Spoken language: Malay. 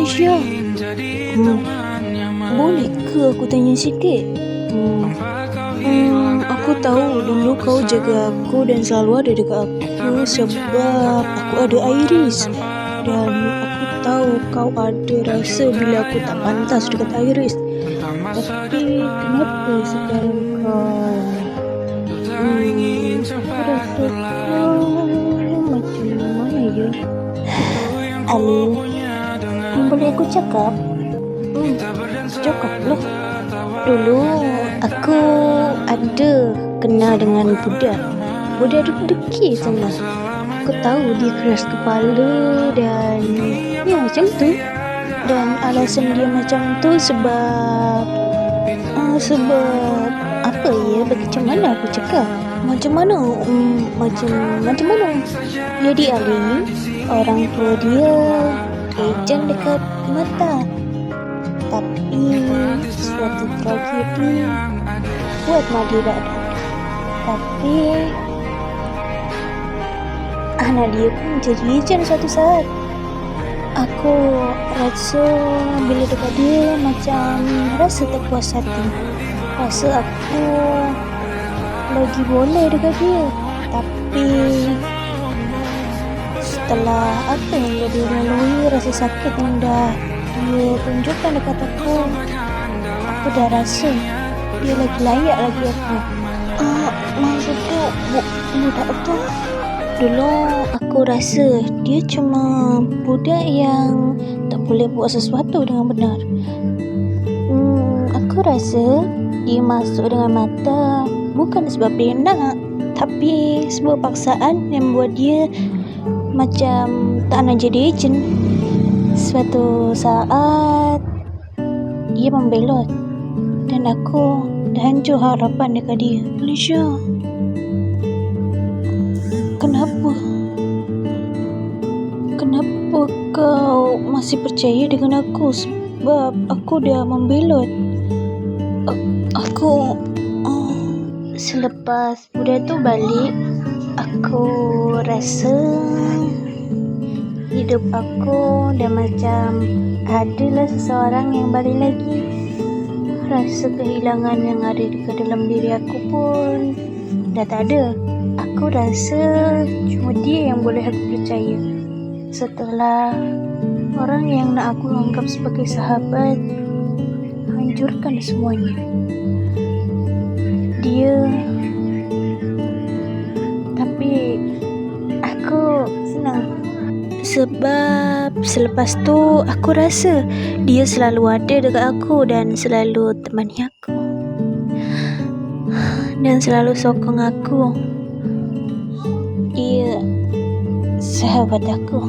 Malaysia. Boleh ke aku tanya sikit? Aku tahu dulu kau jaga aku dan selalu ada dekat aku sebab aku ada Iris. Dan aku tahu kau ada rasa bila aku tak pantas dekat Iris. Tapi kenapa sekarang kau aku rasa kau macam mana ya? Ali, boleh aku cakap? Cakaplah. Dulu aku ada kenal dengan budak deki sana. Aku tahu dia keras kepala dan ya macam tu. Dan alasan dia macam tu sebab apa ya? Macam mana aku cakap? Macam mana? Macam mana? Jadi Ali, orang tua dia ejen dekat mata. Tapi suatu tragedi buat mak dia tak ada. Tapi anak dia pun jadi ejen suatu saat. Aku rasa bila dekat dia macam rasa tak puas hati. Rasa aku lagi boleh dekat dia. Tapi setelah apa yang dia lalui, rasa sakit yang dah dia tunjukkan dekat aku dah rasa dia lagi layak lagi aku. Maksud tu budak tu Dulu aku rasa dia cuma budak yang tak boleh buat sesuatu dengan benar. Aku rasa dia masuk dengan mata bukan sebab dia nak, tapi sebuah paksaan yang membuat dia macam tak nak jadi ejen. Suatu saat dia membelot dan aku dah hancur harapan dekat dia. Malaysia. Kenapa kau masih percaya dengan aku? Sebab aku dah membelot. Aku Selepas budak tu balik, aku rasa hidup aku dah macam adalah seseorang yang balik lagi. Rasa kehilangan yang ada dekat dalam diri aku pun dah tak ada. Aku rasa cuma dia yang boleh aku percaya. Setelah orang yang nak aku anggap sebagai sahabat hancurkan semuanya. Tapi aku senang sebab selepas tu aku rasa dia selalu ada dekat aku dan selalu temani aku dan selalu sokong aku. Dia sahabat aku.